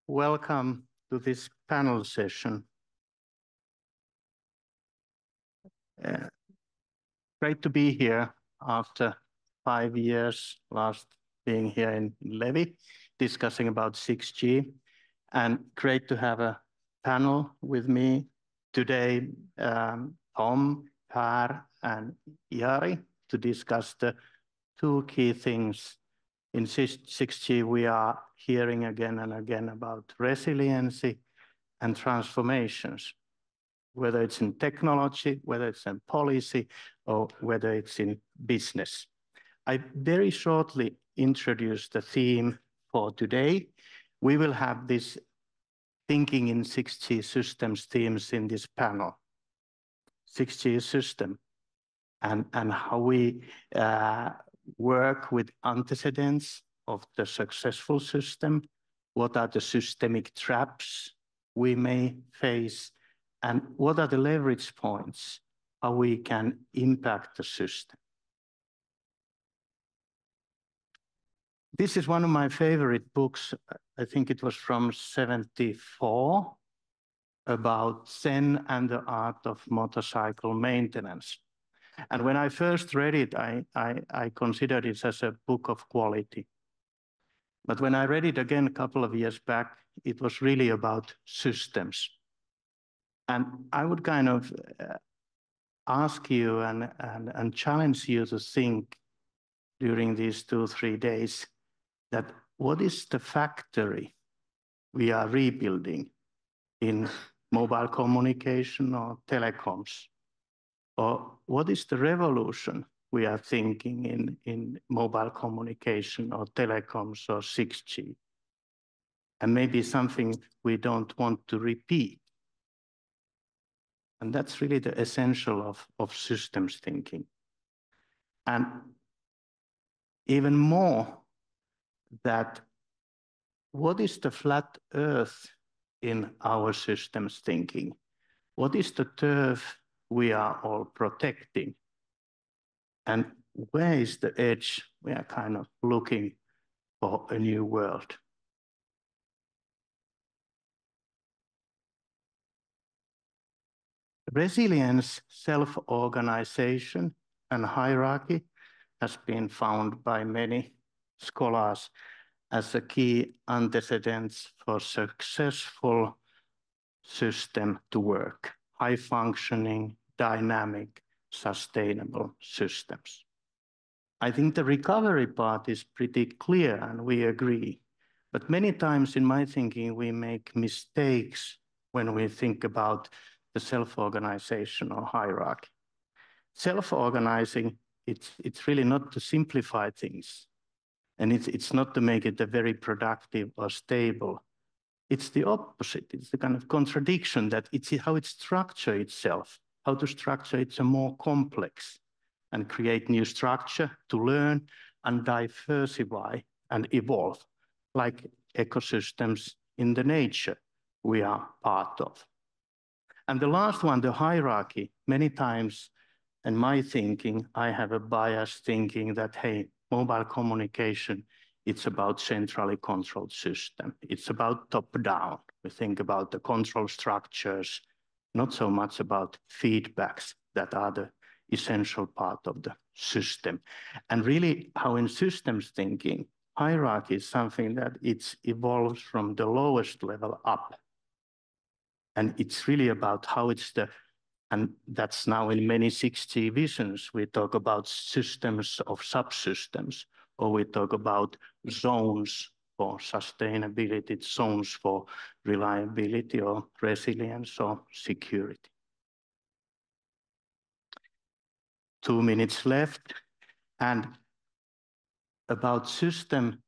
welcome to this panel session. Great to be here after 5 years, last being here in Levi, discussing about 6G. And great to have a panel with me today, Tom, Per, and Jari, to discuss the two key things. In 6G, we are hearing again and again about resiliency and transformations, whether it's in technology, whether it's in policy, or whether it's in business. I very shortly introduce the theme for today. We will have this thinking in 6G systems themes in this panel. 6G system and how we work with antecedents of the successful system. What are the systemic traps we may face? And what are the leverage points, how we can impact the system? This is one of my favorite books. I think it was from '74, about Zen and the art of motorcycle maintenance. And when I first read it, I considered it as a book of quality. But when I read it again a couple of years back, it was really about systems. And I would kind of ask you and challenge you to think during these 2-3 days that what is the factory we are rebuilding in mobile communication or telecoms? Or what is the revolution we are thinking in mobile communication or telecoms or 6G? And maybe something we don't want to repeat. And that's really the essential of systems thinking. And even more, that what is the flat earth in our systems thinking? What is the turf we are all protecting? And where is the edge we are kind of looking for a new world? Resilience, self-organization, and hierarchy has been found by many scholars as a key antecedents for successful system to work, high-functioning, dynamic, sustainable systems. I think the recovery part is pretty clear and we agree, but many times in my thinking, we make mistakes when we think about the self-organization or hierarchy. Self-organizing, it's really not to simplify things, and it's not to make it a very productive or stable. It's the opposite. It's the kind of contradiction that it's how it structures itself, how to structure it's a more complex and create new structure to learn and diversify and evolve, like ecosystems in the nature we are part of. And the last one, the hierarchy, many times in my thinking, I have a bias thinking that, hey, mobile communication, it's about centrally controlled system. It's about top-down. We think about the control structures, not so much about feedbacks that are the essential part of the system. And really, how in systems thinking, hierarchy is something that it evolves from the lowest level up. And it's really about how it's and that's now in many 6G visions, we talk about systems of subsystems, or we talk about zones for sustainability, zones for reliability or resilience or security. 2 minutes left. And about system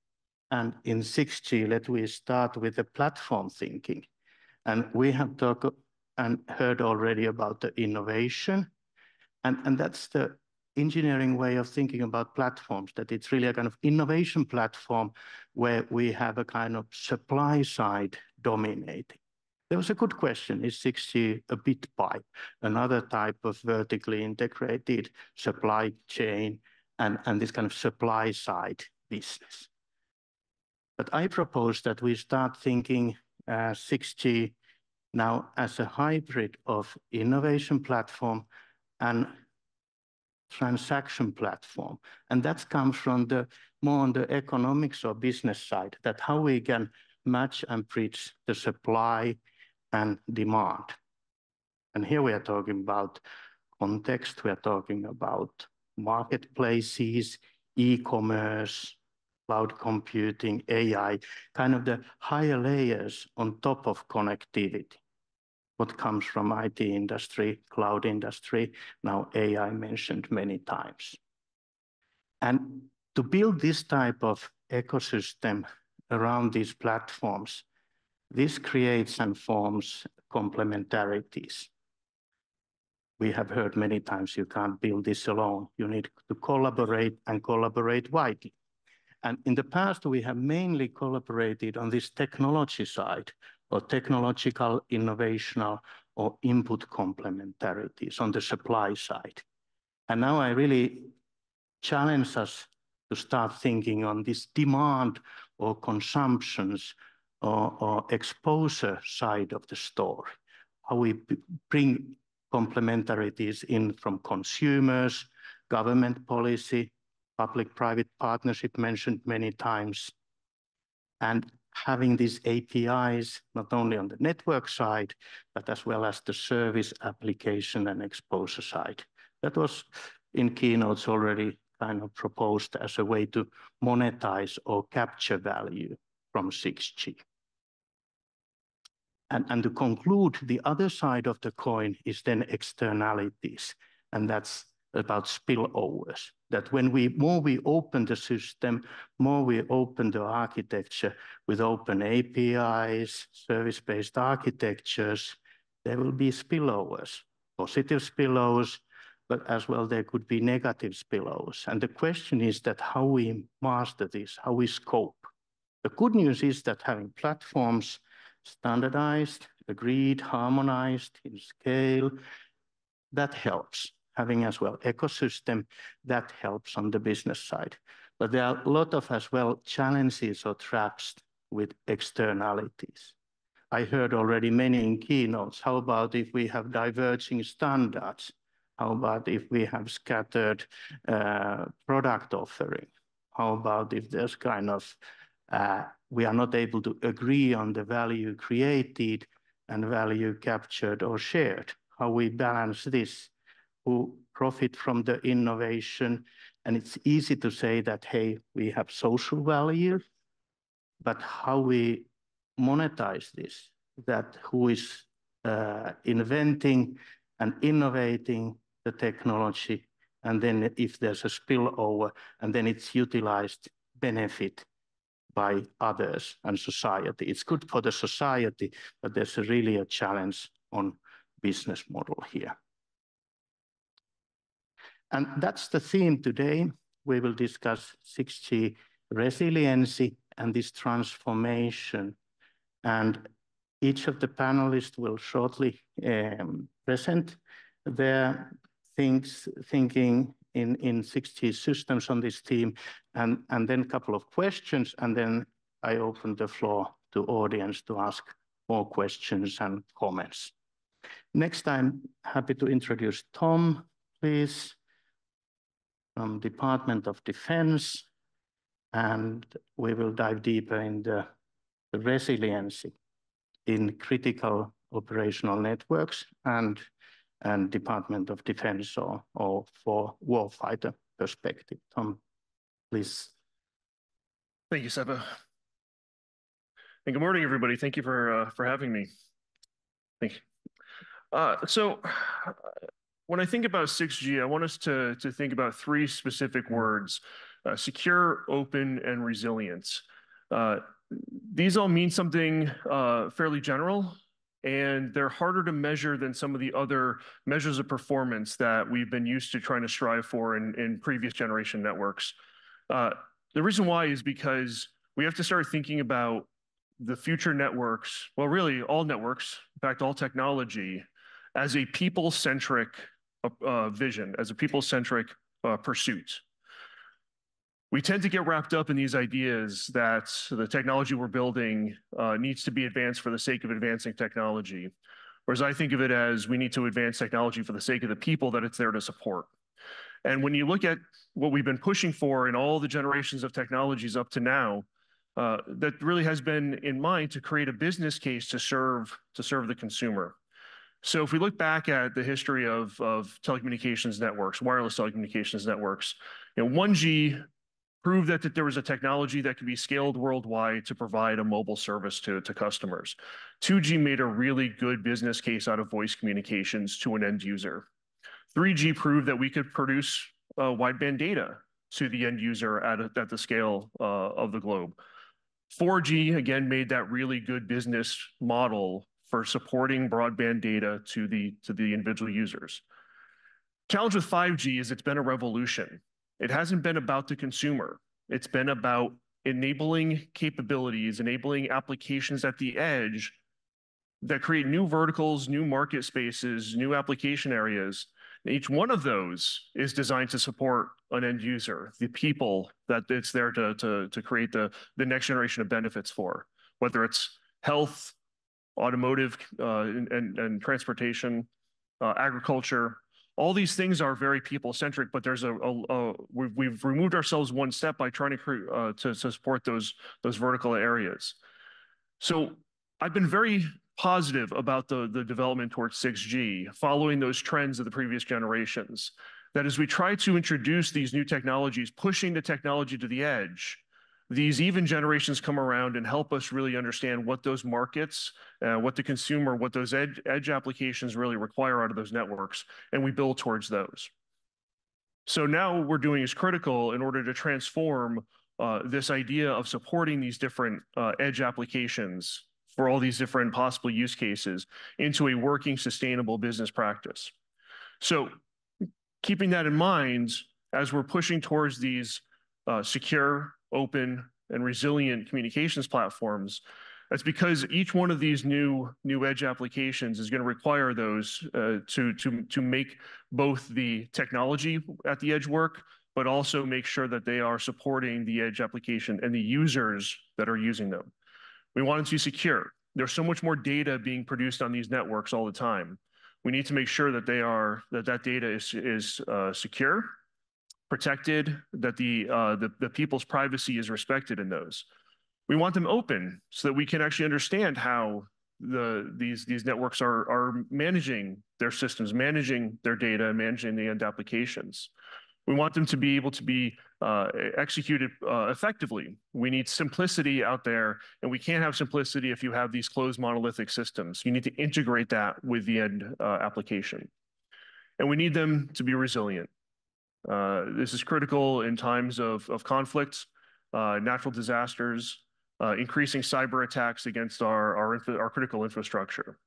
and in 6G, let me start with the platform thinking. And we have talked and heard already about the innovation. And that's the engineering way of thinking about platforms, that it's really a kind of innovation platform where we have a kind of supply side dominating. There was a good question, is 6G a bit pipe, another type of vertically integrated supply chain and this kind of supply side business? But I propose that we start thinking 6G now as a hybrid of innovation platform and transaction platform. And that comes from the more on the economics or business side, that how we can match and bridge the supply and demand. And here we are talking about context, we are talking about marketplaces, e-commerce, cloud computing, AI, kind of the higher layers on top of connectivity. What comes from IT industry, cloud industry, now AI mentioned many times. And to build this type of ecosystem around these platforms, this creates and forms complementarities. We have heard many times you can't build this alone. You need to collaborate and collaborate widely. And in the past, we have mainly collaborated on this technology side or technological, innovational, or input complementarities on the supply side. And now I really challenge us to start thinking on this demand or consumptions or exposure side of the story, how we bring complementarities in from consumers, government policy, public-private partnership mentioned many times, and having these APIs, not only on the network side, but as well as the service application and exposure side. That was in keynotes already kind of proposed as a way to monetize or capture value from 6G. And to conclude, the other side of the coin is then externalities, and that's about spillovers. That when more we open the system, more we open the architecture with open APIs, service-based architectures, there will be spillovers, positive spillovers, but as well there could be negative spillovers. And the question is that how we master this, how we scope. The good news is that having platforms standardized, agreed, harmonized in scale, that helps. Having as well ecosystem, that helps on the business side. But there are a lot of as well challenges or traps with externalities. I heard already many in keynotes. How about if we have diverging standards? How about if we have scattered product offering? How about if there's kind of we are not able to agree on the value created and value captured or shared? How we balance this? Who profit from the innovation? And it's easy to say that, hey, we have social value, but how we monetize this, that who is inventing and innovating the technology, and then if there's a spillover, and then it's utilized benefit by others and society. It's good for the society, but there's really a challenge on business model here. And that's the theme today. We will discuss 6G resiliency and this transformation. And each of the panelists will shortly present their thinking in 6G systems on this theme, and then a couple of questions, and then I open the floor to audience to ask more questions and comments. Next, I'm happy to introduce Tom, please, from Department of Defense, and we will dive deeper in the resiliency in critical operational networks and Department of Defense or for warfighter perspective. Tom, please. Thank you, Seppo. And good morning, everybody. Thank you for having me. Thank you. So when I think about 6G, I want us to think about three specific words: secure, open, and resilience. These all mean something fairly general, and they're harder to measure than some of the other measures of performance that we've been used to trying to strive for in previous generation networks. The reason why is because we have to start thinking about the future networks, well, really all networks, in fact, all technology, as a people-centric vision, as a people-centric pursuit. We tend to get wrapped up in these ideas that the technology we're building needs to be advanced for the sake of advancing technology. Whereas I think of it as we need to advance technology for the sake of the people that it's there to support. And when you look at what we've been pushing for in all the generations of technologies up to now, that really has been in mind to create a business case to serve the consumer. So if we look back at the history of telecommunications networks, wireless telecommunications networks, 1G proved that there was a technology that could be scaled worldwide to provide a mobile service to customers. 2G made a really good business case out of voice communications to an end user. 3G proved that we could produce wideband data to the end user at the scale of the globe. 4G, again, made that really good business model for supporting broadband data to the individual users. Challenge with 5G is it's been a revolution. It hasn't been about the consumer. It's been about enabling capabilities, enabling applications at the edge that create new verticals, new market spaces, new application areas. And each one of those is designed to support an end user, the people that it's there to create the next generation of benefits for, whether it's health, automotive, and transportation, agriculture. All these things are very people-centric, but there's we've removed ourselves one step by trying to support those vertical areas. So I've been very positive about the development towards 6G, following those trends of the previous generations. That as we try to introduce these new technologies, pushing the technology to the edge, these even generations come around and help us really understand what those markets, what the consumer, what those edge applications really require out of those networks, and we build towards those. So now what we're doing is critical in order to transform this idea of supporting these different edge applications for all these different possible use cases into a working, sustainable business practice. So keeping that in mind, as we're pushing towards these secure, open, and resilient communications platforms, that's because each one of these new edge applications is going to require those to make both the technology at the edge work, but also make sure that they are supporting the edge application and the users that are using them. We want it to be secure. There's so much more data being produced on these networks all the time. We need to make sure that that data is secure, protected, that the people's privacy is respected in those. We want them open so that we can actually understand how these networks are managing their systems, managing their data, and managing the end applications. We want them to be able to be executed effectively. We need simplicity out there, and we can't have simplicity if you have these closed monolithic systems. You need to integrate that with the end application. And we need them to be resilient. This is critical in times of conflicts, natural disasters, increasing cyber attacks against our critical infrastructure.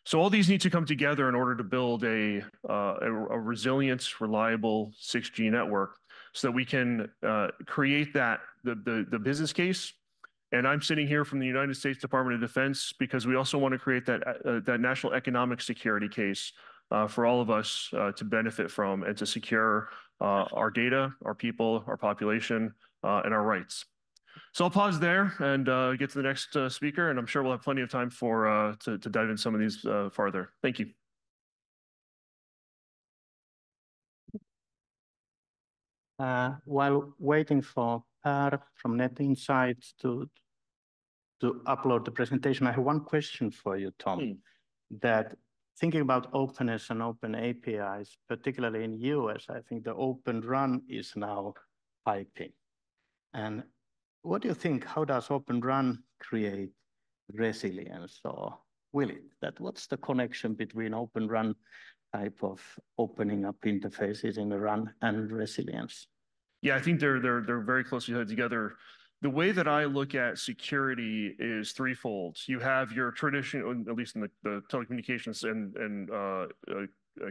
So all these need to come together in order to build a resilient, reliable 6G network so that we can create the business case. And I'm sitting here from the United States Department of Defense because we also want to create that national economic security case for all of us to benefit from and to secure our data, our people, our population, and our rights. So I'll pause there and get to the next speaker, and I'm sure we'll have plenty of time to dive into some of these farther. Thank you. While waiting for Per from Net Insights to upload the presentation, I have one question for you, Tom. That thinking about openness and open APIs, particularly in US, I think the Open Run is now hyping. And what do you think? How does Open Run create resilience, or will it? What's the connection between Open Run type of opening up interfaces in the run and resilience? Yeah, I think they're very closely tied together. The way that I look at security is threefold. You have your traditional, at least in the telecommunications and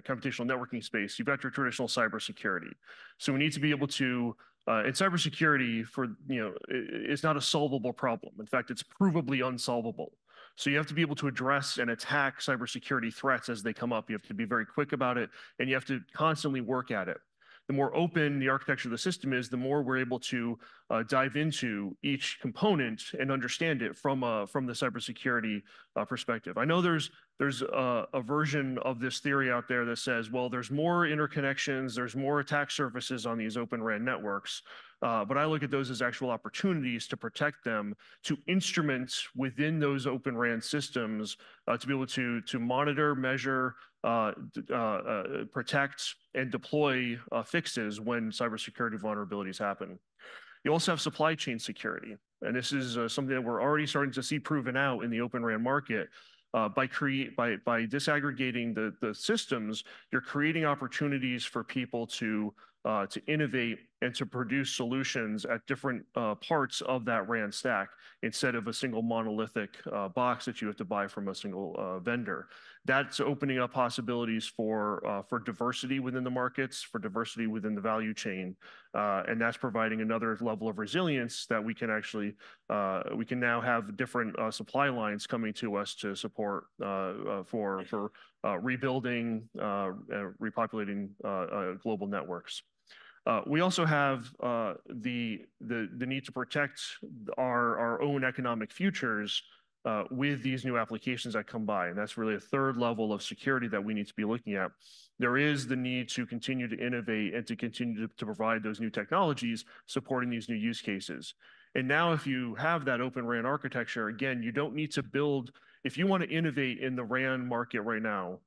computational networking space, you've got your traditional cybersecurity. So we need to be able to, in cybersecurity, it's not a solvable problem. In fact, it's provably unsolvable. So you have to be able to address and attack cybersecurity threats as they come up. You have to be very quick about it, and you have to constantly work at it. the more open the architecture of the system is, the more we're able to dive into each component and understand it from the cybersecurity perspective. I know there's a version of this theory out there that says, well, there's more interconnections, there's more attack surfaces on these Open RAN networks. But I look at those as actual opportunities to protect them, to instrument within those Open RAN systems, to be able to monitor, measure, protect, and deploy fixes when cybersecurity vulnerabilities happen. You also have supply chain security. And this is something that we're already starting to see proven out in the Open RAN market. By disaggregating the systems, you're creating opportunities for people to innovate and to produce solutions at different parts of that RAN stack instead of a single monolithic box that you have to buy from a single vendor. That's opening up possibilities for diversity within the markets, for diversity within the value chain, and that's providing another level of resilience that we can actually we can now have different supply lines coming to us to support for rebuilding, repopulating global networks. We also have the need to protect our own economic futures with these new applications that come by. And that's really a third level of security that we need to be looking at. There is the need to continue to innovate and to continue to provide those new technologies supporting these new use cases. And now if you have that Open RAN architecture, again, you don't need to build, if you want to innovate in the RAN market right now,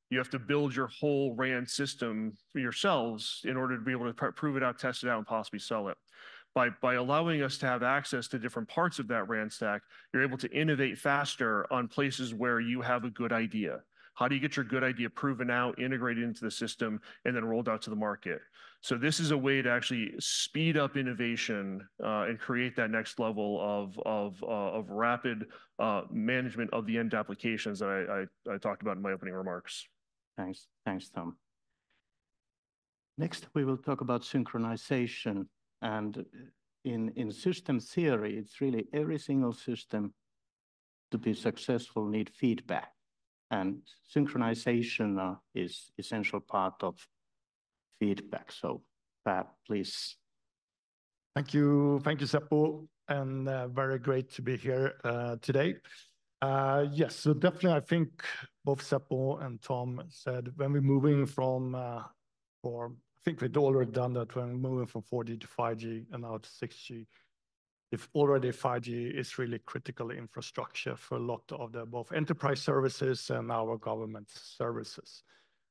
you have to build your whole RAN system for yourselves in order to be able to prove it out, test it out, and possibly sell it. By allowing us to have access to different parts of that RAN stack, you're able to innovate faster on places where you have a good idea. How do you get your good idea proven out, integrated into the system, and then rolled out to the market? So this is a way to actually speed up innovation and create that next level of rapid management of the end applications that I talked about in my opening remarks. Thanks, Tom. Next, we will talk about synchronization. And in system theory, it's really every single system to be successful need feedback. And synchronization is essential part of feedback. So Pat, please. Thank you, Seppo, and very great to be here today. Yes, so definitely I think both Seppo and Tom said when we're moving from, I think we'd already done that when we're moving from 4G to 5G and now to 6G. If already 5G is really critical infrastructure for a lot of the both enterprise services and our government services.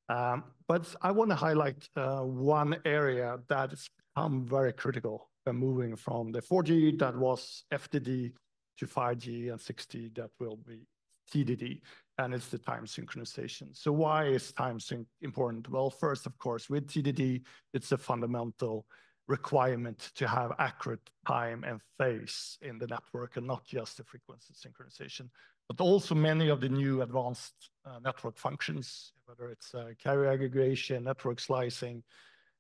But I want to highlight one area that has become very critical when moving from the 4G that was FDD to 5G and 6G that will be TDD, and it's the time synchronization. So why is time sync important? Well, first, of course, with TDD, it's a fundamental requirement to have accurate time and phase in the network and not just the frequency synchronization, but also many of the new advanced network functions, whether it's carrier aggregation, network slicing,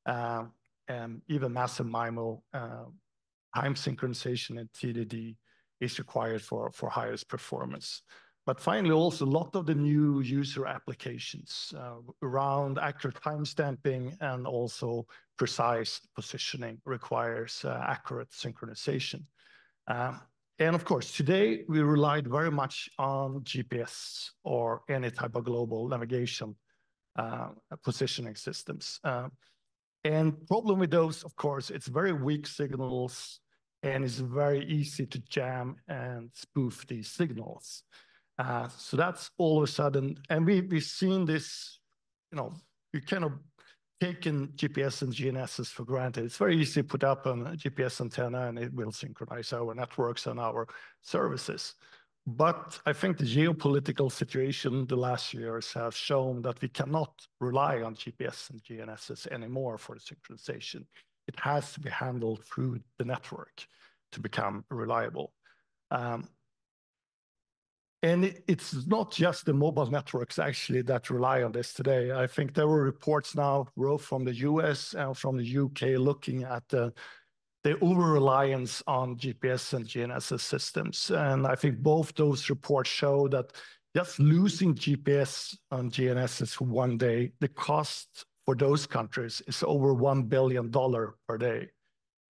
and even massive MIMO, time synchronization and TDD is required for highest performance. But finally, also a lot of the new user applications around accurate timestamping and also precise positioning requires accurate synchronization. And of course, today we relied very much on GPS or any type of global navigation positioning systems. And problem with those, of course, it's very weak signals and it's very easy to jam and spoof these signals. So that's all of a sudden, and we've seen this, we kind of taken GPS and GNSS for granted. It's very easy to put up a GPS antenna and it will synchronize our networks and our services. But I think the geopolitical situation the last years have shown that we cannot rely on GPS and GNSS anymore for the synchronization. It has to be handled through the network to become reliable. And it's not just the mobile networks actually that rely on this today. I think there were reports now, both from the US and from the UK, looking at the over-reliance on GPS and GNSS systems. And I think both those reports show that just losing GPS and GNSS for one day, the cost for those countries is over $1 billion per day.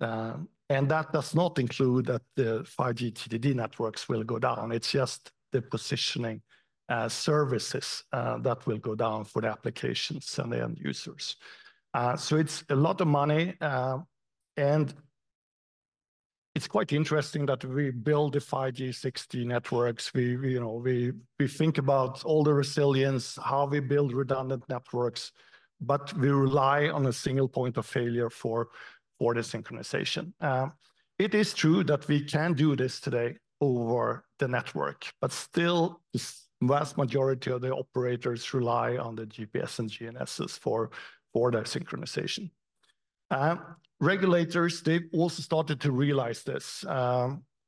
And that does not include that the 5G TDD networks will go down. It's just the positioning services that will go down for the applications and the end users. So it's a lot of money, and it's quite interesting that we build the 5G, 6G networks. We think about all the resilience, how we build redundant networks, but we rely on a single point of failure for the synchronization. It is true that we can do this today over the network, but still the vast majority of the operators rely on the GPS and GNSS for their synchronization. Regulators, they've also started to realize this,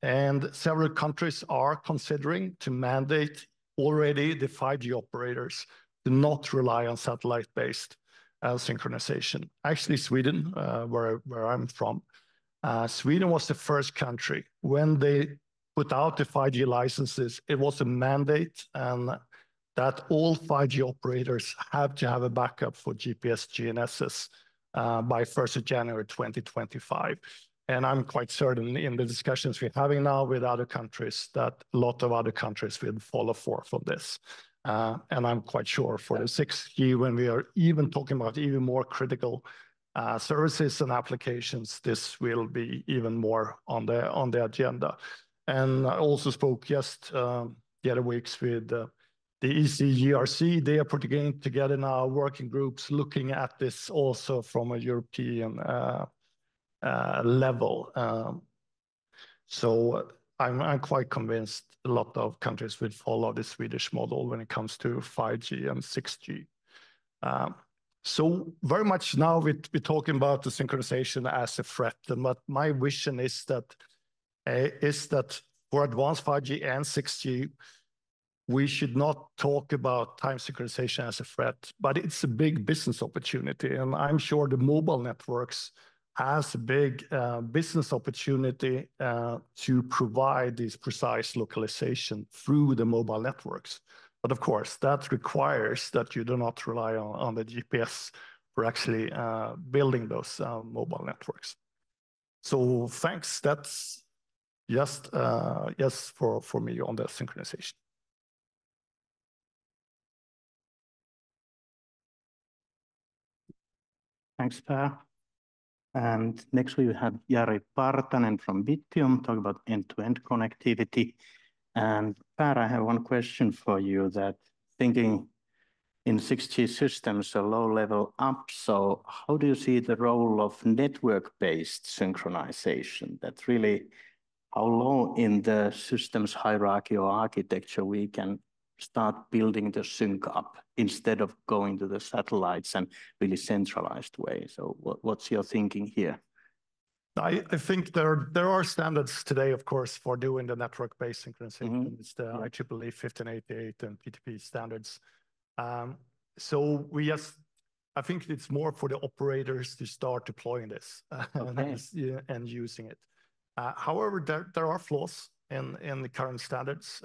and several countries are considering to mandate already the 5G operators to not rely on satellite-based synchronization. Actually, Sweden, where I'm from, Sweden was the first country. When they put out the 5G licenses, it was a mandate and that all 5G operators have to have a backup for GPS GNSS by 1st of January 2025. And I'm quite certain in the discussions we're having now with other countries that a lot of other countries will follow forth on this. And I'm quite sure for the 6G, when we are even talking about even more critical services and applications, this will be even more on the agenda. And I also spoke just the other weeks with the ECGRC. They are putting together now working groups looking at this also from a European level. So I'm quite convinced a lot of countries will follow the Swedish model when it comes to 5G and 6G. So very much now we're talking about the synchronization as a threat. And what my vision is that for advanced 5G and 6G, we should not talk about time synchronization as a threat, but it's a big business opportunity. And I'm sure the mobile networks has a big business opportunity to provide this precise localization through the mobile networks. But of course, that requires that you do not rely on the GPS for actually building those mobile networks. So thanks, that's just yes for me on the synchronization. Thanks, Per. And next we have Jari Partanen from Bittium talk about end-to-end connectivity. And Per, I have one question for you, that thinking in 6G systems, a low level up, so how do you see the role of network-based synchronization? That's really how low in the systems hierarchy or architecture we can start building the sync up instead of going to the satellites and really centralized way. So what's your thinking here? I think there are standards today, of course, for doing the network-based synchronization. It's the IEEE 1588 and PTP standards. So I think it's more for the operators to start deploying this and using it. However, there are flaws in the current standards,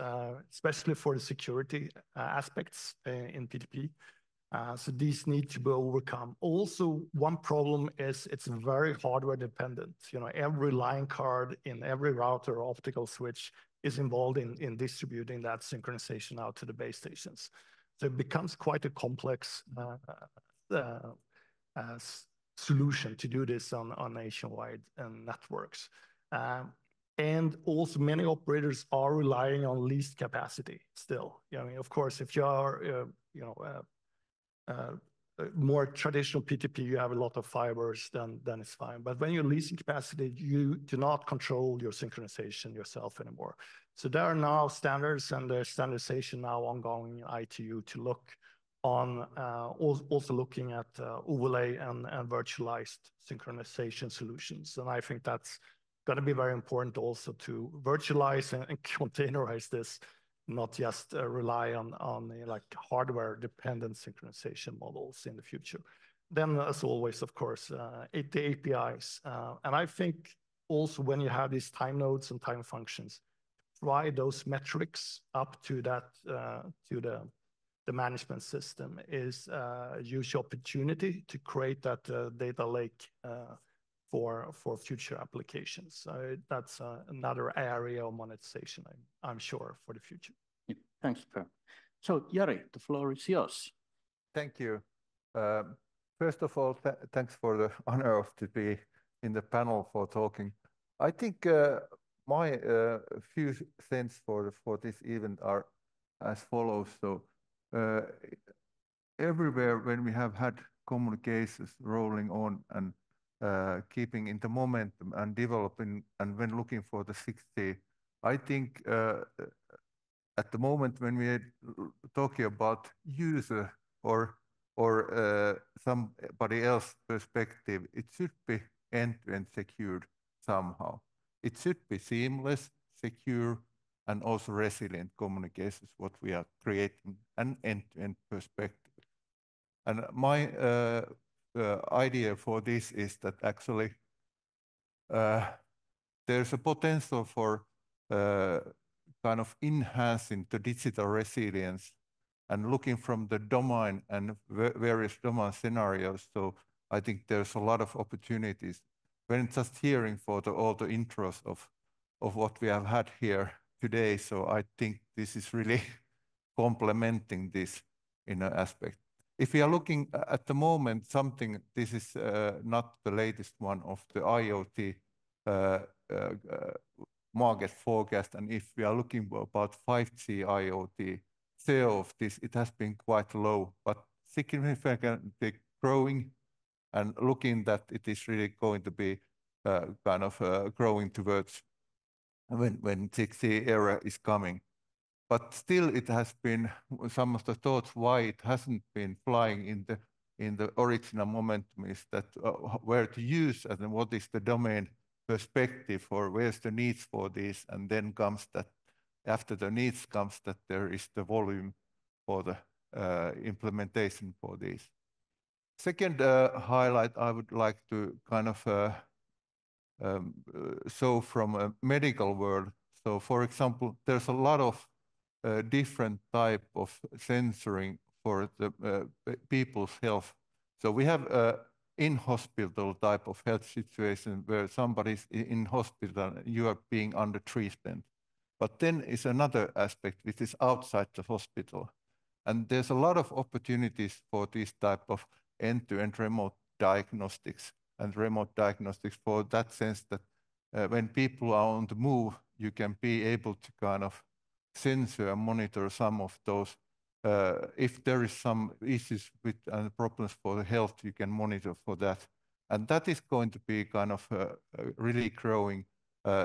especially for the security aspects in PTP. So these need to be overcome. Also, one problem is it's very hardware dependent. Every line card in every router or optical switch is involved in distributing that synchronization out to the base stations. So it becomes quite a complex solution to do this on nationwide networks. And also many operators are relying on leased capacity still. Of course, if you are, more traditional PTP, you have a lot of fibers, then it's fine. But when you're leasing capacity, you do not control your synchronization yourself anymore. So there are now standards and there's standardization now ongoing in ITU to look on, also looking at overlay and virtualized synchronization solutions. And I think that's going to be very important also to virtualize and containerize this, not just rely on like hardware dependent synchronization models in the future. Then as always, of course, the APIs. And I think also when you have these time nodes and time functions, try those metrics up to that, to the the management system is a huge opportunity to create that data lake for future applications. So that's another area of monetization, I'm sure, for the future. Yeah, thanks, Per. So Jari, the floor is yours. Thank you. First of all, thanks for the honor of to be in the panel for talking. I think my few cents for this event are as follows. So everywhere when we have had communications rolling on and keeping in the momentum and developing, and when looking for the 6G, I think at the moment when we are talking about user or somebody else perspective, it should be end-to-end secured somehow. It should be seamless, secure, and also resilient communications, what we are creating, an end-to-end perspective. And my idea for this is that actually there's a potential for kind of enhancing the digital resilience and looking from the domain and various domain scenarios. So I think there's a lot of opportunities. When just hearing for all the intros of what we have had here today, so I think this is really complementing this in an aspect. If we are looking at the moment, this is not the latest one of the IoT market forecast, and if we are looking about 5G IoT, share of this, it has been quite low, but significantly growing, and looking that it is really going to be kind of growing towards when 6G era is coming. But still, it has been some of the thoughts why it hasn't been flying in the original momentum is that where to use and what is the domain perspective or where's the needs for this, and then comes that after the needs comes that there is the volume for the implementation for this. Second highlight I would like to kind of show from a medical world. So for example, there's a lot of different type of sensoring for the people's health. So we have in-hospital type of health situation where somebody's in hospital, you are being under treatment. But then is another aspect which is outside the hospital. And there's a lot of opportunities for this type of end-to-end remote diagnostics and remote diagnostics for that sense that when people are on the move, you can be able to kind of sensor and monitor some of those. If there is some issues with problems for the health, you can monitor for that. And that is going to be kind of really growing.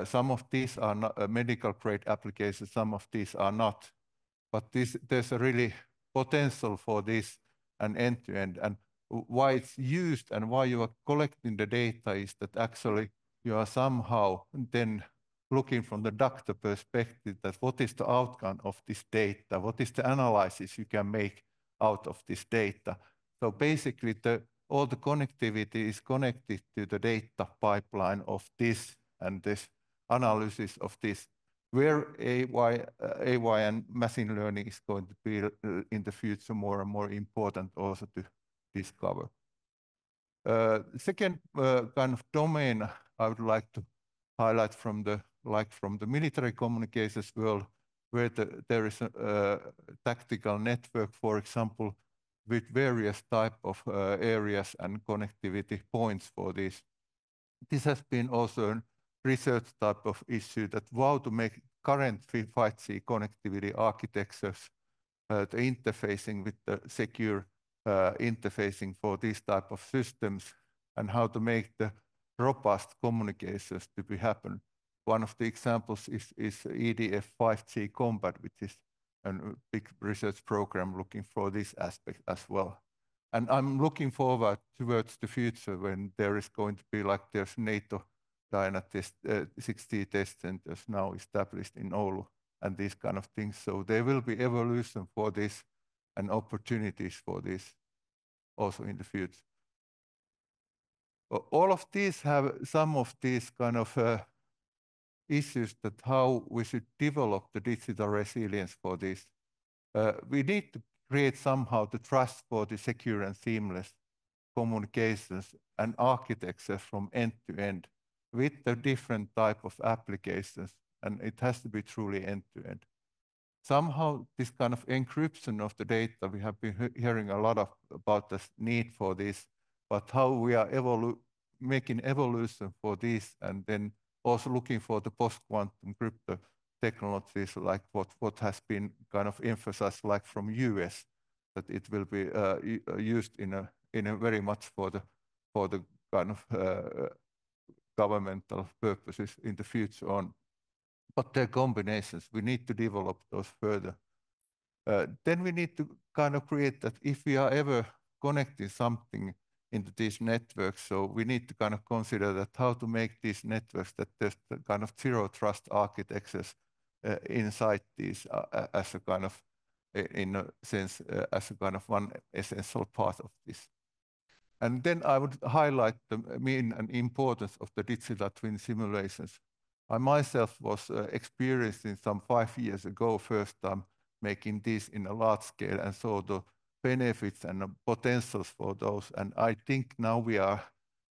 Some of these are not, medical grade applications, some of these are not. But there's a really potential for this and end-to-end. And why it's used and why you are collecting the data is that actually you are somehow then looking from the doctor perspective that what is the outcome of this data, what is the analysis you can make out of this data. So basically all the connectivity is connected to the data pipeline of this and this analysis of this, where AI and machine learning is going to be in the future more and more important also to discover. Second kind of domain I would like to highlight from the military communications world, where there is a tactical network, for example, with various type of areas and connectivity points for this. This has been also a research type of issue that how to make current 5G connectivity architectures, the interfacing with the secure interfacing for these type of systems, and how to make the robust communications to be happen. One of the examples is EDF 5G Combat, which is a big research program looking for this aspect as well. And I'm looking forward towards the future when there is going to be like there's NATO Dynatest 6G test centers now established in Oulu and these kind of things. So there will be evolution for this and opportunities for this also in the future. All of these have some of these kind of issues that how we should develop the digital resilience for this. We need to create somehow the trust for the secure and seamless communications and architecture from end to end with the different type of applications, and it has to be truly end to end. Somehow this kind of encryption of the data, we have been hearing a lot about the need for this, but how we are making evolution for this, and then also looking for the post-quantum crypto technologies like what has been kind of emphasized like from US, that it will be used in a very much for the kind of governmental purposes in the future on. But their combinations, we need to develop those further. Then we need to kind of create that if we are ever connecting something into these networks, so we need to kind of consider that how to make these networks that there's the kind of zero trust architectures inside these as a kind of, in a sense, as a kind of one essential part of this. And then I would highlight the meaning and importance of the digital twin simulations. I myself was experiencing some 5 years ago, first time making this in a large scale and saw the benefits and the potentials for those. And I think now we are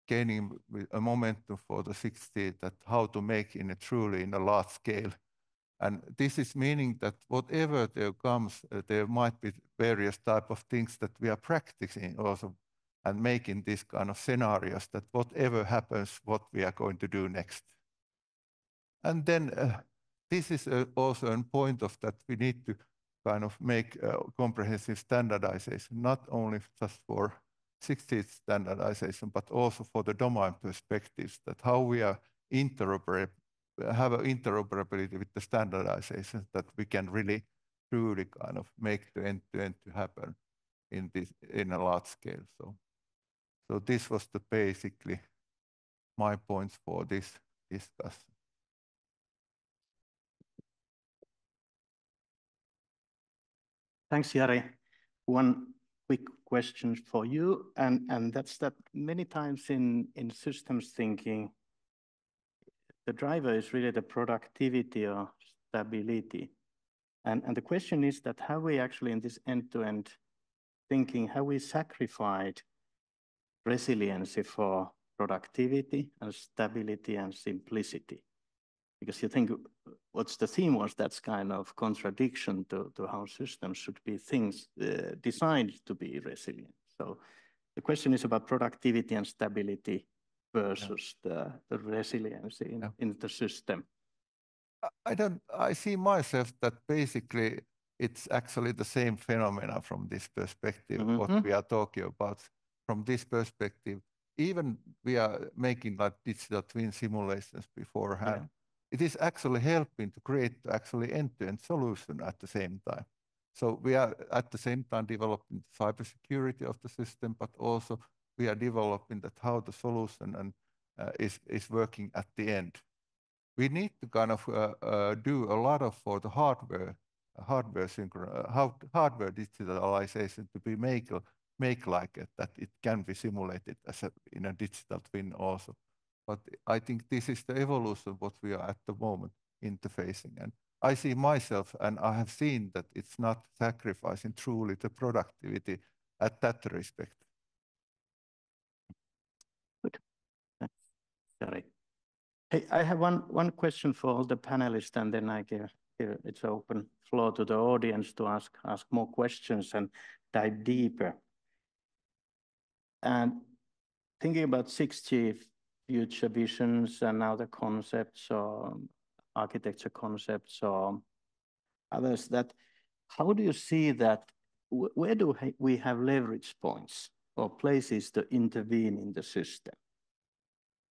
gaining a momentum for the 6G that how to make in a truly in a large scale. And this is meaning that whatever there comes, there might be various type of things that we are practicing also and making this kind of scenarios that whatever happens, what we are going to do next. And then this is also a point of that we need to kind of make comprehensive standardization, not only just for 6G standardization, but also for the domain perspectives, that how we are have an interoperability with the standardization that we can really truly kind of make the end-to-end to happen in a large scale. So this was basically my points for this discussion. Thanks, Jari. One quick question for you, and that's that many times in systems thinking, the driver is really the productivity or stability. And the question is that how we actually in this end-to-end thinking, how we sacrificed resiliency for productivity and stability and simplicity. Because you think what's the theme was that's kind of contradiction to how systems should be things designed to be resilient. So the question is about productivity and stability versus the resiliency in the system. I see myself that basically it's actually the same phenomena from this perspective, what we are talking about. From this perspective, even we are making like digital twin simulations beforehand. Yeah. It is actually helping to create actually end-to-end solution at the same time. So we are at the same time developing the cybersecurity of the system, but also we are developing that how the solution and is working at the end. We need to kind of do a lot of for the hardware digitalization to be make like it, that it can be simulated as in a digital twin also. But I think this is the evolution what we are at the moment interfacing. And I see myself, and I have seen that it's not sacrificing truly the productivity at that respect. Good. Thanks. Sorry. Hey, I have one question for all the panelists, and then I give it's open floor to the audience to ask more questions and dive deeper. And thinking about 6G future visions and now the concepts or architecture concepts or others, that how do you see that, where do we have leverage points or places to intervene in the system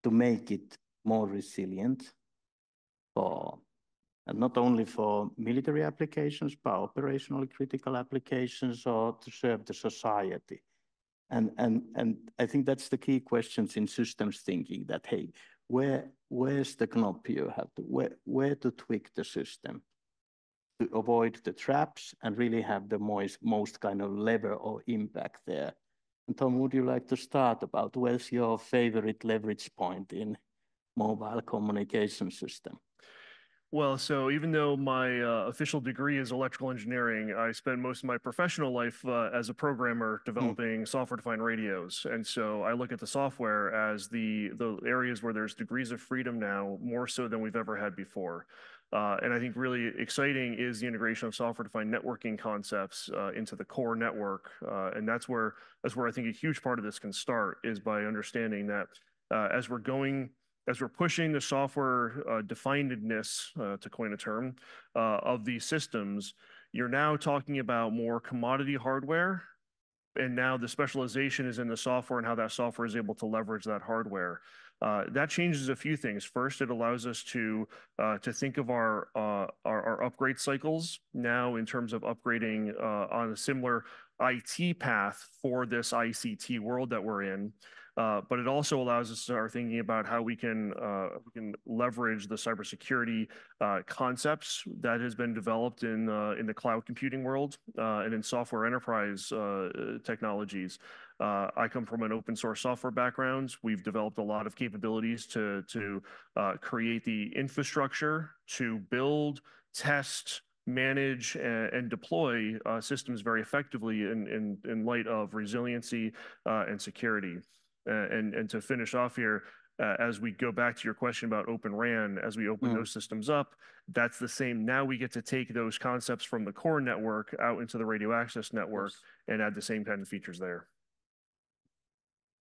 to make it more resilient for, and not only for military applications, but operationally critical applications or to serve the society? And I think that's the key questions in systems thinking, that, hey, where's the knob you have to, where to tweak the system to avoid the traps and really have the most kind of lever or impact there. And Tom, would you like to start about where's your favorite leverage point in mobile communication system? Well, so even though my official degree is electrical engineering, I spent most of my professional life as a programmer developing software-defined radios. And so I look at the software as the areas where there's degrees of freedom now, more so than we've ever had before. And I think really exciting is the integration of software-defined networking concepts into the core network. And that's where I think a huge part of this can start, is by understanding that as we're pushing the software definedness, to coin a term, of these systems, you're now talking about more commodity hardware. And now the specialization is in the software and how that software is able to leverage that hardware. That changes a few things. First, it allows us to think of our upgrade cycles now in terms of upgrading on a similar IT path for this ICT world that we're in. But it also allows us to start thinking about how we can leverage the cybersecurity concepts that has been developed in the cloud computing world and in software enterprise technologies. I come from an open source software background. We've developed a lot of capabilities to create the infrastructure to build, test, manage, and deploy systems very effectively in light of resiliency and security. And to finish off here, as we go back to your question about Open RAN, as we open those systems up, that's the same. Now we get to take those concepts from the core network out into the radio access network and add the same kind of features there.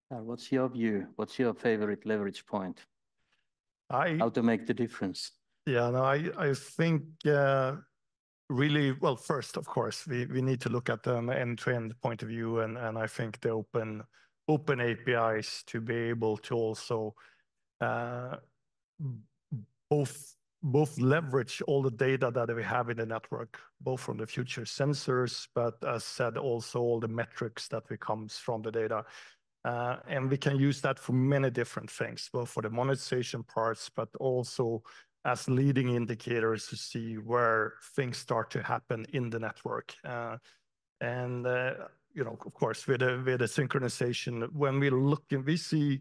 What's your view? What's your favorite leverage point? How to make the difference? Yeah, no, I think really, well, first, of course, we need to look at an end-to-end point of view, and I think the open APIs to be able to also both leverage all the data that we have in the network, both from the future sensors, but as said, also all the metrics that comes from the data. And we can use that for many different things, both for the monetization parts, but also as leading indicators to see where things start to happen in the network. You know, of course, with the synchronization, when we look and we see,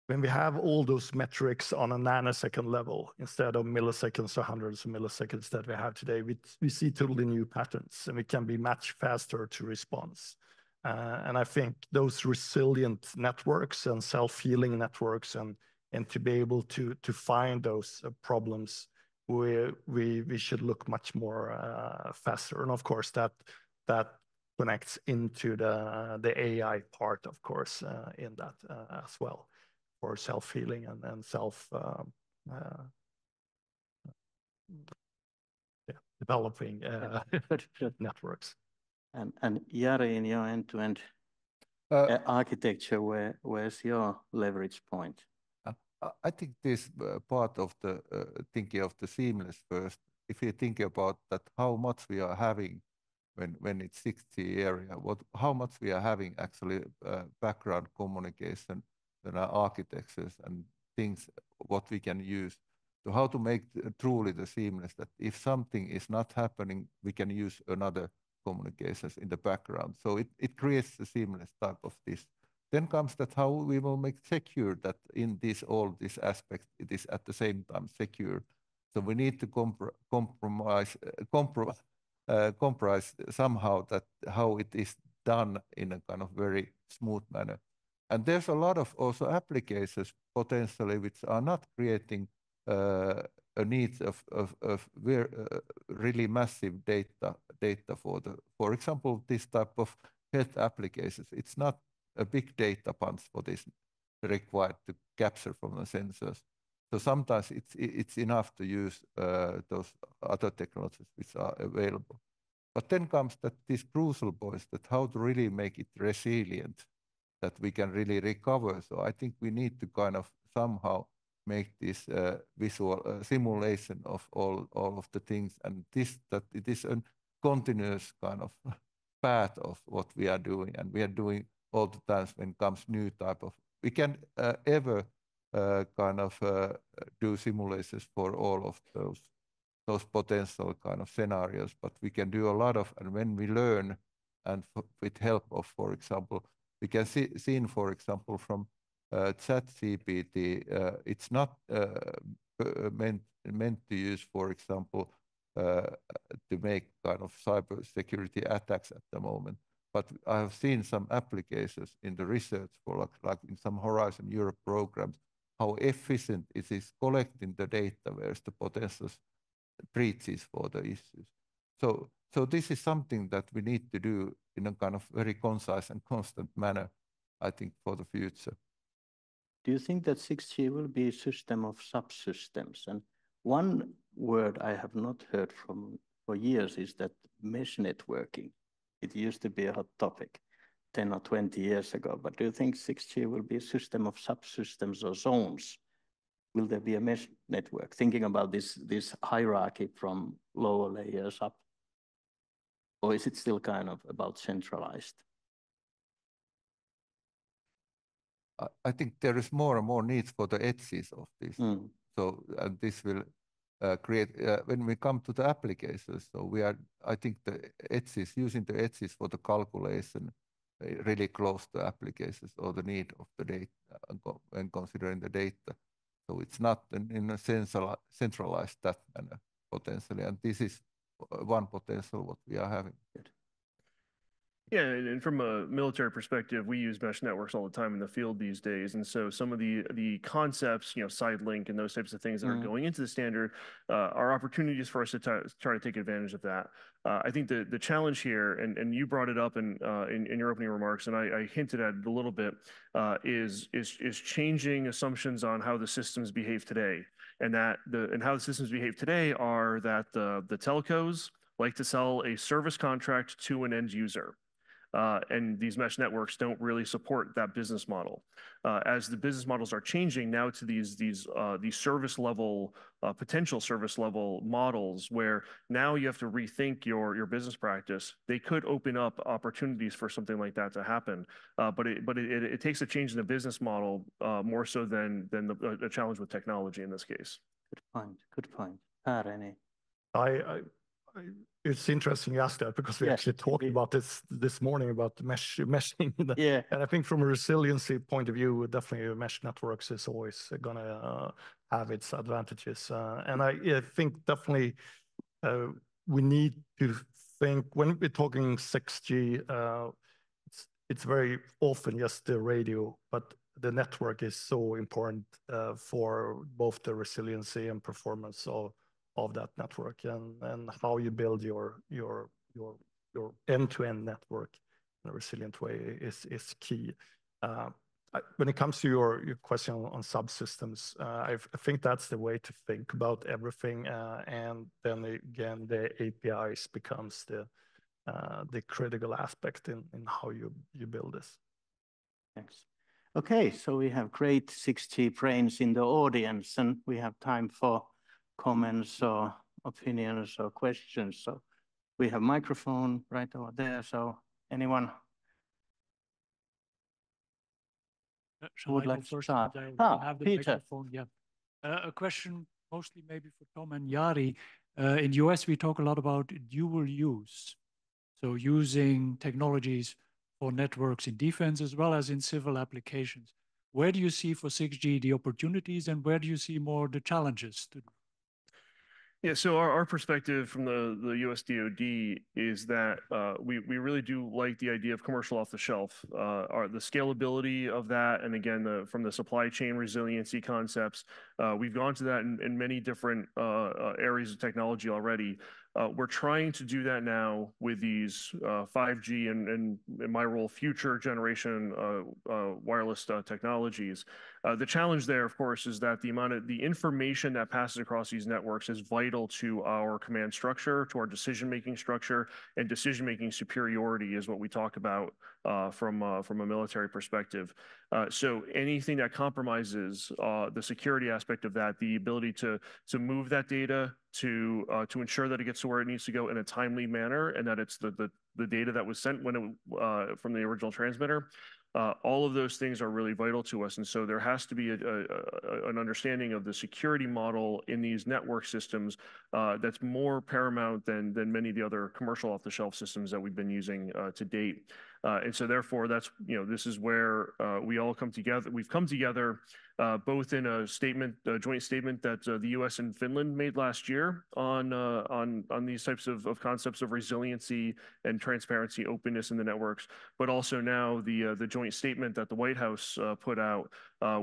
when we have all those metrics on a nanosecond level, instead of milliseconds or hundreds of milliseconds that we have today, we see totally new patterns, and we can be much faster to response. And I think those resilient networks and self-healing networks and to be able to find those problems, we should look much more faster. And of course, that connects into the AI part, of course, in that as well, for self-healing and developing networks. And Jari, in your end-to-end architecture, where's your leverage point? I think this part of the thinking of the seamless first, if you think about that, how much we are having when it's 6G area, how much we are having actually background communication and architectures and things, what we can use. So how to make truly the seamless, that if something is not happening, we can use another communications in the background. So it creates a seamless type of this. Then comes that how we will make secure that in all these aspects, it is at the same time secure. So we need to compromise somehow that how it is done in a kind of very smooth manner. And there's a lot of also applications potentially which are not creating a need of really massive data for example, this type of health applications. It's not a big data punch for this required to capture from the sensors. So sometimes it's enough to use those other technologies which are available. But then comes that this crucial point, that how to really make it resilient, that we can really recover. So I think we need to kind of somehow make this visual simulation of all of the things, and that it is a continuous kind of path of what we are doing, and we are doing all the times when it comes new type of. We can ever kind of do simulations for all of those potential kind of scenarios, but we can do a lot of, and when we learn, and with help of, for example, we can see, for example, from ChatGPT, it's not meant meant to use, for example, to make kind of cybersecurity attacks at the moment. But I have seen some applications in the research for like in some Horizon Europe programs, how efficient it is collecting the data, where's the potential breaches for the issues. So this is something that we need to do in a kind of very concise and constant manner, I think, for the future. Do you think that 6G will be a system of subsystems? And one word I have not heard from for years is that mesh networking. It used to be a hot topic 10 or 20 years ago, but do you think 6G will be a system of subsystems or zones? Will there be a mesh network? Thinking about this hierarchy from lower layers up, or is it still kind of about centralized? I think there is more and more needs for the edges of this. So this will create, when we come to the applications, so we are, I think the edges, using the edges for the calculation, really close to applications or the need of the data when considering the data. So it's not in a centralized that manner potentially, and this is one potential what we are having. Good. Yeah, and from a military perspective, we use mesh networks all the time in the field these days. And so some of the concepts, you know, side link and those types of things that are going into the standard are opportunities for us to try to take advantage of that. I think the challenge here, and you brought it up in your opening remarks, and I hinted at it a little bit, is changing assumptions on how the systems behave today. And how the systems behave today are that the telcos like to sell a service contract to an end user. And these mesh networks don't really support that business model. As the business models are changing now to these service level, potential service level models, where now you have to rethink your business practice, they could open up opportunities for something like that to happen. But it takes a change in the business model more so than a challenge with technology in this case. Good point. Good point. Any? It's interesting you asked that because we actually talked about this morning about the meshing. Yeah. And I think from a resiliency point of view, definitely mesh networks is always going to have its advantages. And I think definitely we need to think when we're talking 6G, it's very often just the radio, but the network is so important for both the resiliency and performance of that network, and how you build your end-to-end network in a resilient way is key. When it comes to your question on subsystems, I think that's the way to think about everything. And then again, the APIs becomes the critical aspect in how you build this. Thanks. Okay, so we have great 6G brains in the audience, and we have time for comments or opinions or questions. So we have microphone right over there. So anyone who would like to start? Peter. Yeah. A question mostly maybe for Tom and Jari. In the US, we talk a lot about dual use. So using technologies for networks in defense as well as in civil applications. Where do you see for 6G the opportunities, and where do you see more the challenges? Yeah, so our perspective from the US DoD is that we really do like the idea of commercial off the shelf. The scalability of that, and again, from the supply chain resiliency concepts, we've gone to that in many different areas of technology already. We're trying to do that now with these 5G and in my role, future generation wireless technologies. The challenge there, of course, is that the information that passes across these networks is vital to our command structure, to our decision-making structure, and decision-making superiority is what we talk about from a military perspective. So anything that compromises the security aspect of that, the ability to move that data, to ensure that it gets to where it needs to go in a timely manner, and that it's the data that was sent when from the original transmitter. All of those things are really vital to us, and so there has to be an understanding of the security model in these network systems that's more paramount than many of the other commercial off-the-shelf systems that we've been using to date. And so therefore, this is where we all come together. We've come together both in a joint statement that the U.S. and Finland made last year on these types of concepts of resiliency and transparency, openness in the networks, but also now the joint statement that the White House put out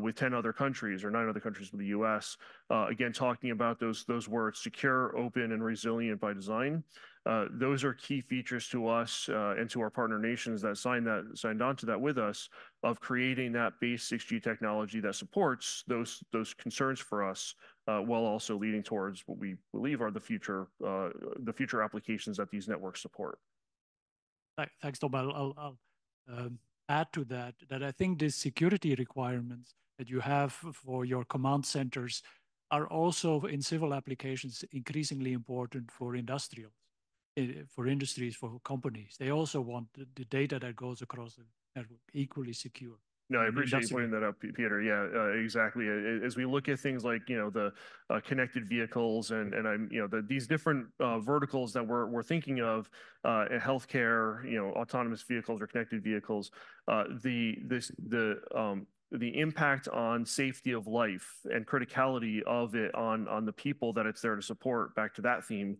with 10 other countries or 9 other countries with the U.S. Again, talking about those words: secure, open, and resilient by design. Those are key features to us and to our partner nations that signed on to that with us, of creating that base 6G technology that supports those concerns for us, while also leading towards what we believe are the future applications that these networks support. Thanks, Tom. I'll add to that I think the security requirements that you have for your command centers are also in civil applications increasingly important for industries, for companies. They also want the data that goes across the network equally secure. No, I appreciate you pointing that out, Peter. Yeah, exactly. As we look at things like, the connected vehicles and these different verticals that we're thinking of, healthcare, autonomous vehicles or connected vehicles, the impact on safety of life and criticality of it on the people that it's there to support, back to that theme,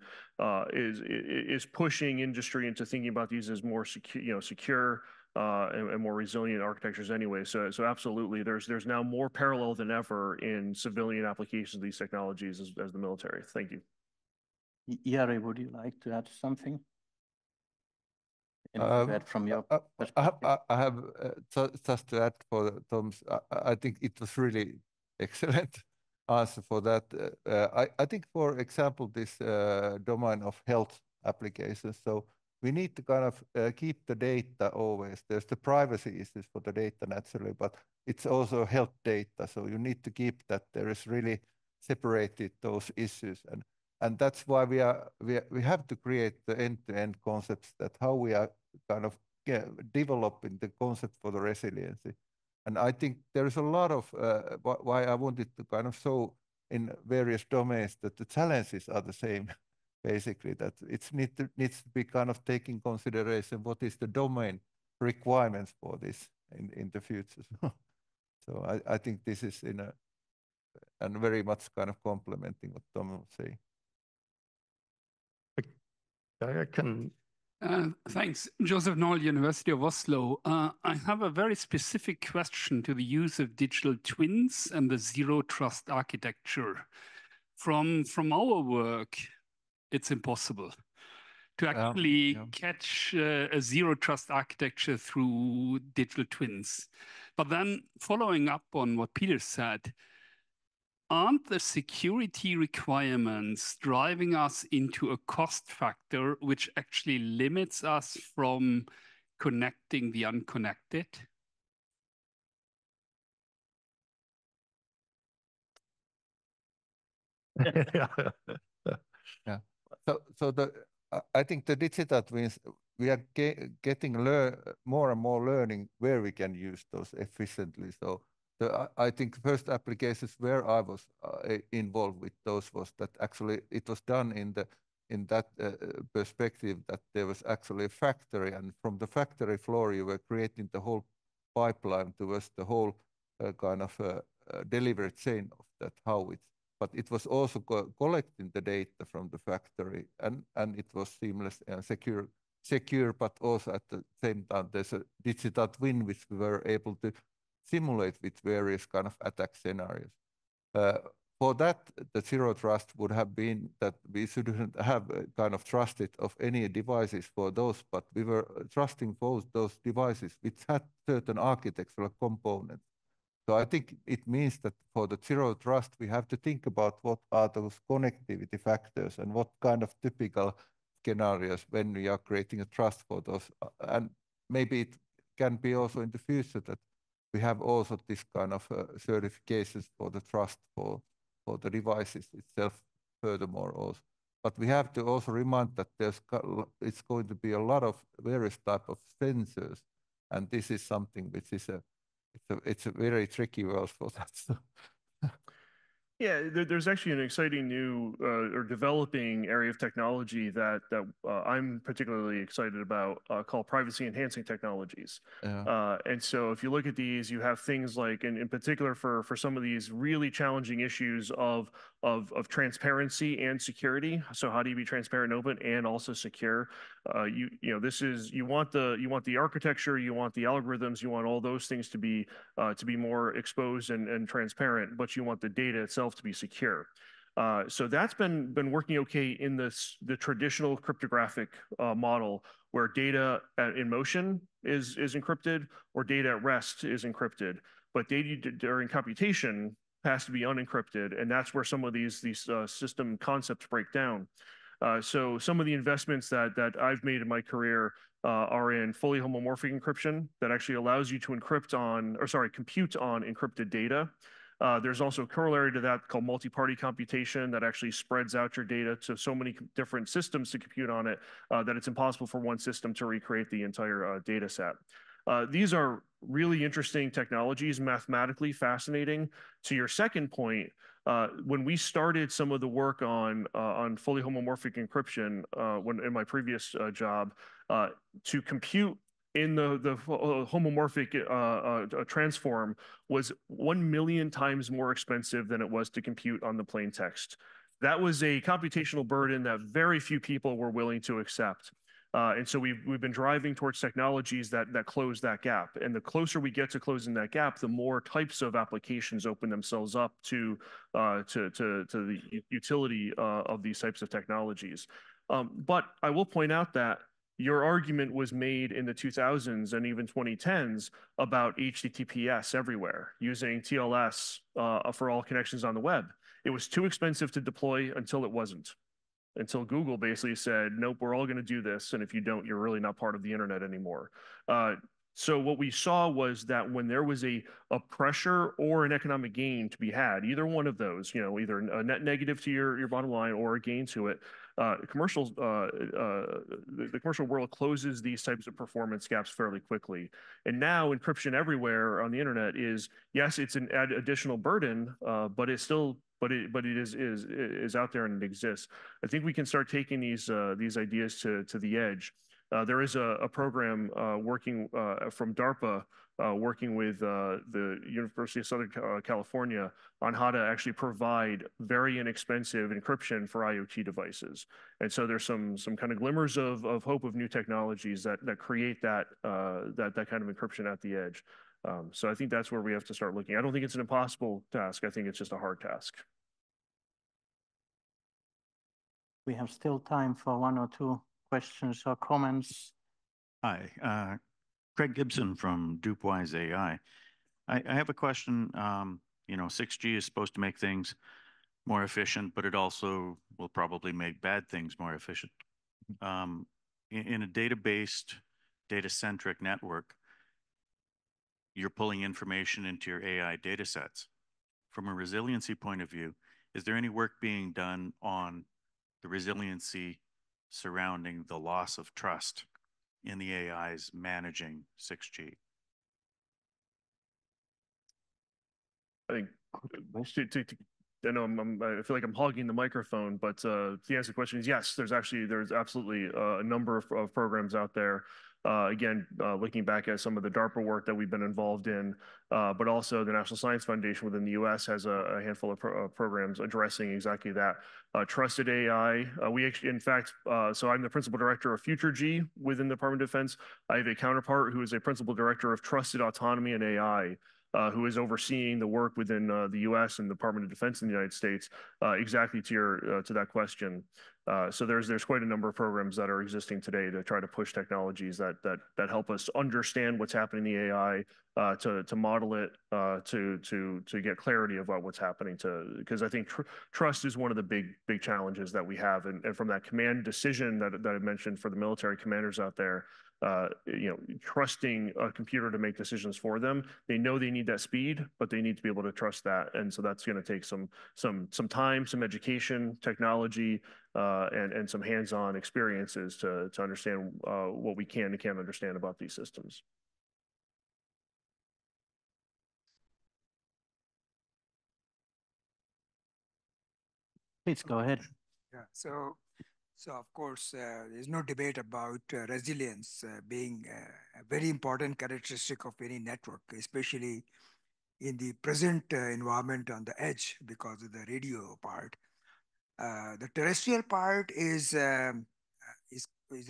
is pushing industry into thinking about these as more secure and more resilient architectures anyway. So absolutely, there's now more parallel than ever in civilian applications of these technologies as the military. Thank you. Jari, would you like to add something? To add from your perspective? I have just to add for Tom's. I think it was really excellent answer for that. I think, for example, this domain of health applications. So we need to kind of keep the data always. There's the privacy issues for the data naturally, but it's also health data. So you need to keep that there is really separated those issues, and that's why we have to create the end-to-end concepts, that how we are kind of developing the concept for the resiliency. And I think there is a lot of why I wanted to kind of show in various domains that the challenges are the same. Basically, that it needs to be kind of taking consideration what is the domain requirements for this in the future. So I think this is and very much kind of complementing what Tom was saying. I can. Thanks. Joseph Noll, University of Oslo. I have a very specific question to the use of digital twins and the zero trust architecture. From our work, it's impossible to actually catch a zero trust architecture through digital twins. But then, following up on what Peter said, aren't the security requirements driving us into a cost factor which actually limits us from connecting the unconnected? Yeah. So I think the digital twins, we are getting more and more learning where we can use those efficiently. So I think the first applications where I was involved with those was that actually it was done in that perspective, that there was actually a factory, and from the factory floor you were creating the whole pipeline towards the whole kind of delivery chain of that, how it's. But it was also collecting the data from the factory, and it was seamless and secure, but also at the same time there's a digital twin which we were able to simulate with various kind of attack scenarios. For that, the zero trust would have been that we shouldn't have kind of trusted of any devices for those, but we were trusting for those devices which had certain architectural components. So I think it means that for the zero trust, we have to think about what are those connectivity factors and what kind of typical scenarios when we are creating a trust for those. And maybe it can be also in the future that we have also this kind of certifications for the trust for the devices itself furthermore also. But we have to also remind that it's going to be a lot of various type of sensors, and this is something which is it's a very tricky world for that. Yeah, there's actually an exciting new or developing area of technology that I'm particularly excited about called privacy enhancing technologies. Yeah. And so if you look at these, you have things like, and in particular for some of these really challenging issues of transparency and security. So how do you be transparent and open and also secure? You know, this is, you want the architecture, you want the algorithms, you want all those things to be more exposed and transparent, but you want the data itself to be secure. So that's been working okay in the traditional cryptographic model, where data in motion is encrypted or data at rest is encrypted, but data during computation has to be unencrypted, and that's where some of these system concepts break down. So some of the investments that I've made in my career are in fully homomorphic encryption that actually allows you to compute on encrypted data. There's also a corollary to that called multi-party computation that actually spreads out your data to so many different systems to compute on it that it's impossible for one system to recreate the entire data set. These are really interesting technologies, mathematically fascinating. To your second point, when we started some of the work on fully homomorphic encryption in my previous job, to compute in the homomorphic transform was 1 million times more expensive than it was to compute on the plain text. That was a computational burden that very few people were willing to accept. And so we've been driving towards technologies that close that gap. And the closer we get to closing that gap, the more types of applications open themselves up to the utility of these types of technologies. But I will point out that your argument was made in the 2000s and even 2010s about HTTPS everywhere, using TLS for all connections on the web. It was too expensive to deploy until it wasn't. Until Google basically said, nope, we're all going to do this. And if you don't, you're really not part of the internet anymore. So what we saw was that when there was a pressure or an economic gain to be had, either one of those, you know, either a net negative to your bottom line or a gain to it, the commercial world closes these types of performance gaps fairly quickly. And now encryption everywhere on the internet is, yes, it's an additional burden, but it's still it is out there and it exists. I think we can start taking these ideas to the edge. There is a program working from DARPA, working with the University of Southern California on how to actually provide very inexpensive encryption for IoT devices. And so there's some kind of glimmers of hope of new technologies that create that kind of encryption at the edge. So I think that's where we have to start looking. I don't think it's an impossible task. I think it's just a hard task. We have still time for one or two questions or comments. Hi, Craig Gibson from DupeWise AI. I have a question. You know, 6G is supposed to make things more efficient, but it also will probably make bad things more efficient. In a data-based, data-centric network, you're pulling information into your AI data sets. From a resiliency point of view, is there any work being done on the resiliency surrounding the loss of trust in the AIs managing 6G? I think I know I feel like I'm hogging the microphone, but the answer to the question is yes. There's absolutely a number of programs out there. Again, looking back at some of the DARPA work that we've been involved in, but also the National Science Foundation within the U.S. has a handful of programs addressing exactly that. Trusted AI. We actually, in fact, so I'm the principal director of FutureG within the Department of Defense. I have a counterpart who is a principal director of Trusted Autonomy and AI. Who is overseeing the work within the U.S. and the Department of Defense in the United States, exactly to that question. So there's quite a number of programs that are existing today to try to push technologies that help us understand what's happening in the AI, to model it, to get clarity about what's happening. Because I think trust is one of the big challenges that we have, and from that command decision that I mentioned for the military commanders out there. You know, trusting a computer to make decisions for them. They know they need that speed, but they need to be able to trust that. And so that's going to take some time, some education, technology, and some hands-on experiences to understand what we can and can't understand about these systems. Please go ahead. Yeah, so of course, there's no debate about resilience being a very important characteristic of any network, especially in the present environment on the edge because of the radio part. The terrestrial part is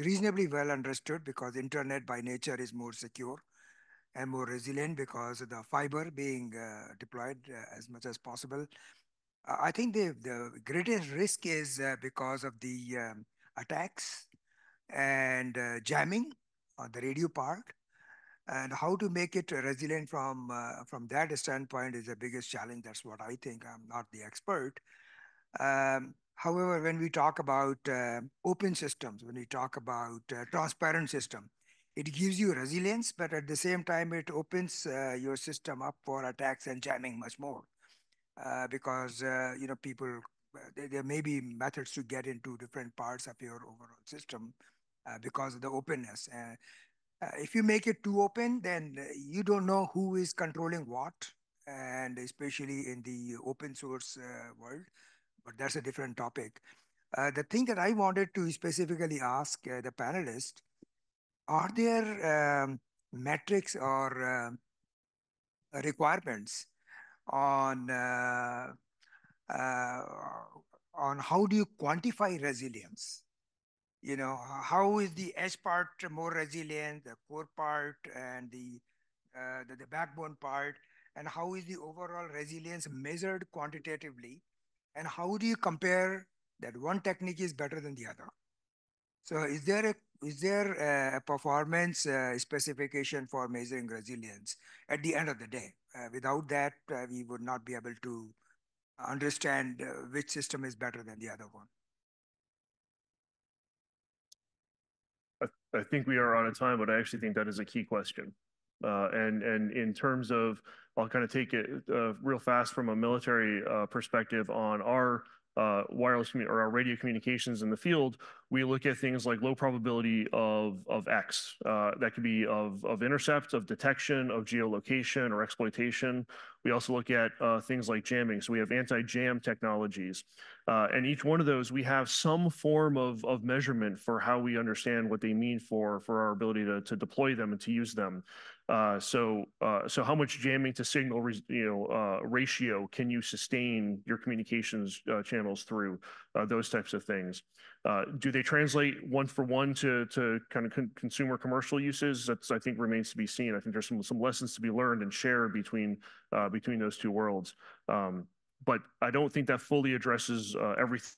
reasonably well understood because internet by nature is more secure and more resilient because of the fiber being deployed as much as possible. I think the greatest risk is because of the attacks and jamming on the radio part, and how to make it resilient from that standpoint is the biggest challenge. That's what I think. I'm not the expert. However, when we talk about open systems, when we talk about transparent system, it gives you resilience, but at the same time, it opens your system up for attacks and jamming much more. Because people, there may be methods to get into different parts of your overall system because of the openness. If you make it too open, then you don't know who is controlling what, and especially in the open source world. But that's a different topic. The thing that I wanted to specifically ask the panelists: are there metrics or requirements on how do you quantify resilience? How is the edge part more resilient, the core part, and the backbone part, and how is the overall resilience measured quantitatively, and how do you compare that one technique is better than the other? So is there a performance specification for measuring resilience at the end of the day? Without that, we would not be able to understand which system is better than the other one. I think we are out of time, but I actually think that is a key question. And in terms of, I'll kind of take it real fast from a military perspective on our wireless or our radio communications in the field. We look at things like low probability of X. That could be of intercept, of detection, of geolocation or exploitation. We also look at things like jamming. So we have anti-jam technologies. And each one of those, we have some form of measurement for how we understand what they mean for our ability to deploy them and to use them. So how much jamming to signal ratio can you sustain your communications channels through, those types of things? Do they translate one for one to kind of consumer commercial uses? That's, I think, remains to be seen. I think there's some lessons to be learned and shared between those two worlds. But I don't think that fully addresses everything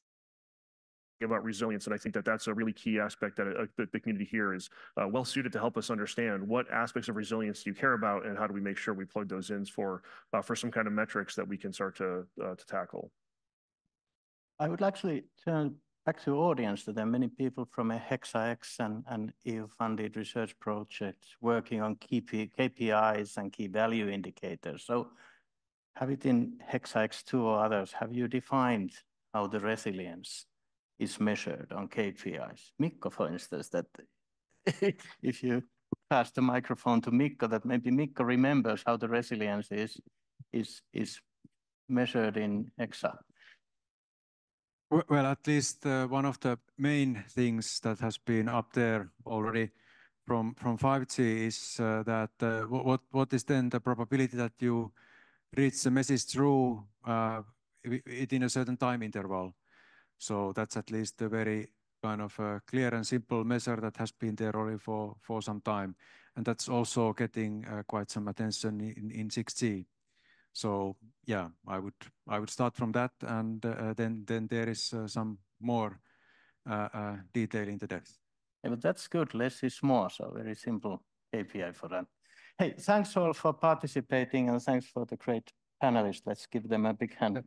about resilience, and I think that that's a really key aspect that the community here is well suited to help us understand what aspects of resilience do you care about, and how do we make sure we plug those in for some kind of metrics that we can start to tackle. I would actually turn back to audience. There are many people from a HexaX and EU-funded research projects working on KPIs and key value indicators. So have it in HexaX2 or others, have you defined how the resilience is measured on KPIs? Mikko, for instance, that if you pass the microphone to Mikko, that maybe Mikko remembers how the resilience is measured in Hexa. Well, at least one of the main things that has been up there already from 5G is that what is then the probability that you reach the message through within a certain time interval. So that's at least a very kind of clear and simple measure that has been there already for some time. And that's also getting quite some attention in 6G. So yeah, I would start from that, and then there is some more detail into depth. Yeah, but that's good. Less is more. So very simple KPI for that. Hey, thanks all for participating, and thanks for the great panelists. Let's give them a big hand.